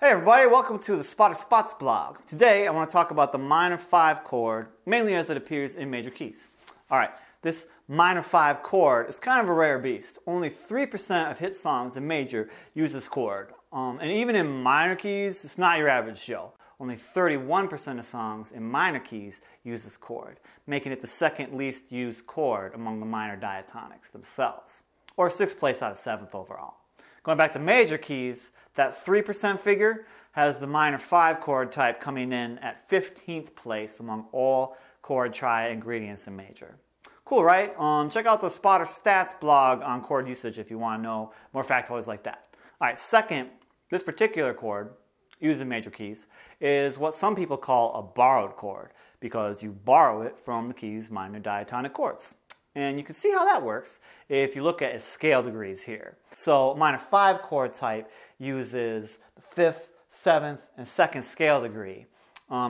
Hey everybody, welcome to the Spot of Spots blog. Today I want to talk about the minor 5 chord, mainly as it appears in major keys. Alright, this minor 5 chord is kind of a rare beast. Only 3% of hit songs in major use this chord. And even in minor keys, it's not your average show. Only 31% of songs in minor keys use this chord, making it the second least used chord among the minor diatonics themselves, or 6th place out of 7th overall. Going back to major keys, that 3% figure has the minor 5 chord type coming in at 15th place among all chord triad ingredients in major. Cool, right? Check out the Spotter Stats blog on chord usage if you want to know more factoids like that. Alright, second, this particular chord, used in major keys, is what some people call a borrowed chord because you borrow it from the key's minor diatonic chords. And you can see how that works if you look at its scale degrees here. So minor 5 chord type uses the 5th, 7th, and 2nd scale degree,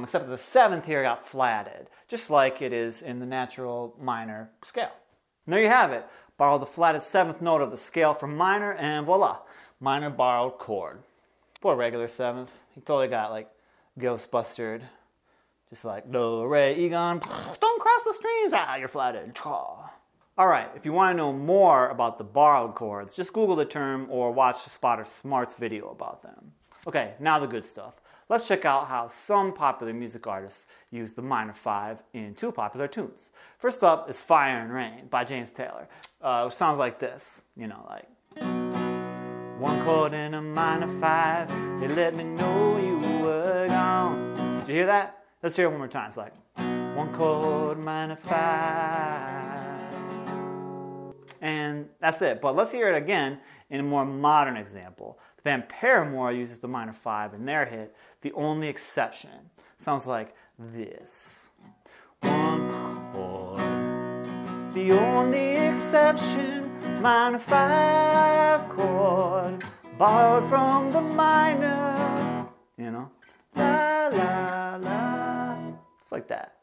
except that the 7th here got flatted, just like it is in the natural minor scale. And there you have it. Borrow the flatted 7th note of the scale from minor, and voila, minor borrowed chord. Poor regular 7th. He totally got like Ghostbustered. Just like do, re, egon, don't cross the streams, you're flatted. Alright, if you want to know more about the borrowed chords, just Google the term or watch the Spotter Smarts video about them. Okay, now the good stuff. Let's check out how some popular music artists use the minor 5 in 2 popular tunes. First up is Fire and Rain by James Taylor, which sounds like this, you know, like 1 chord in a minor 5, they let me know you were gone. Did you hear that? Let's hear it one more time. It's like 1 chord, minor 5. And that's it. But let's hear it again in a more modern example. The band Paramore uses the minor 5 in their hit, The Only Exception. Sounds like this. 1 chord, the only exception, minor 5 chord, borrowed from the minor, you know, la la la, just like that.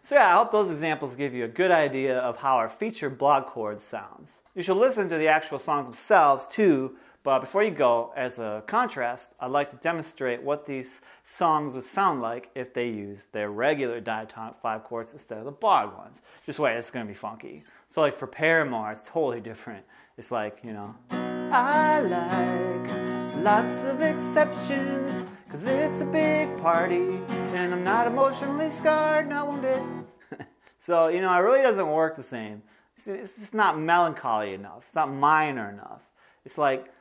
So yeah, I hope those examples give you a good idea of how our featured blog chord sounds. You should listen to the actual songs themselves too, but before you go, as a contrast, I'd like to demonstrate what these songs would sound like if they used their regular diatonic 5 chords instead of the borrowed ones. Just wait, it's going to be funky. So like for Paramore, it's totally different. It's like, you know, I like lots of exceptions, 'cause it's a big party, and I'm not emotionally scarred, not one bit. So, you know, it really doesn't work the same. It's just not melancholy enough. It's not minor enough. It's like,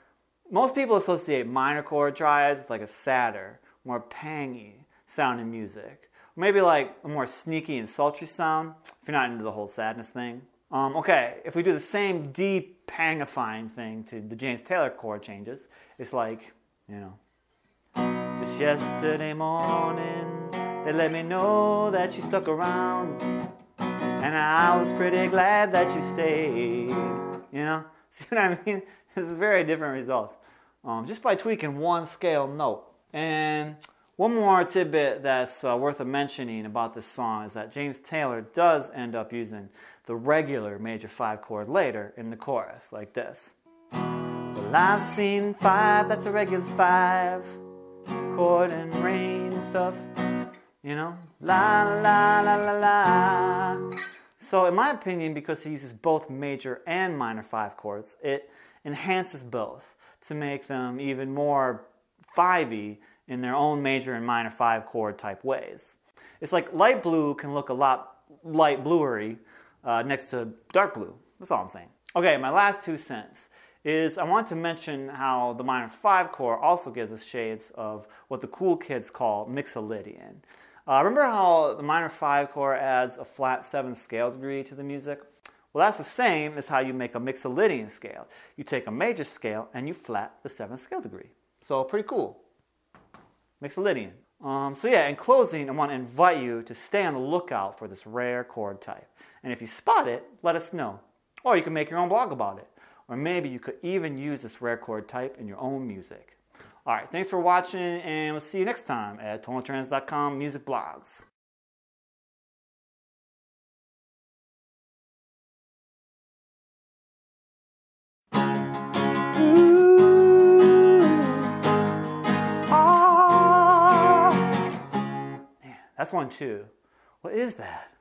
most people associate minor chord triads with like a sadder, more pangy sounding music. Maybe like a more sneaky and sultry sound, if you're not into the whole sadness thing. Okay, if we do the same deep, pangifying thing to the James Taylor chord changes, it's like, you know, just yesterday morning, they let me know that you stuck around, and I was pretty glad that you stayed. You know, see what I mean? This is very different results, just by tweaking one scale note. And one more tidbit that's worth mentioning about this song is that James Taylor does end up using the regular major 5 chord later in the chorus, like this. Well, I've seen 5, that's a regular 5 chord and rain and stuff, you know, la la la la la. So in my opinion, because he uses both major and minor 5 chords, it enhances both to make them even more 5-y in their own major and minor 5 chord type ways. It's like light blue can look a lot light bluery next to dark blue. That's all I'm saying. Okay, my last 2 cents is I want to mention how the minor 5 chord also gives us shades of what the cool kids call Mixolydian. Remember how the minor 5 chord adds a flat 7th scale degree to the music? Well, that's the same as how you make a Mixolydian scale. You take a major scale and you flat the 7th scale degree. So pretty cool. Mixolydian. So yeah, in closing, I want to invite you to stay on the lookout for this rare chord type. And if you spot it, let us know. Or you can make your own blog about it. Or maybe you could even use this rare chord type in your own music. Alright, thanks for watching, and we'll see you next time at tonaltrends.com Music Blogs. Ooh, ah. That's 1-2. What is that?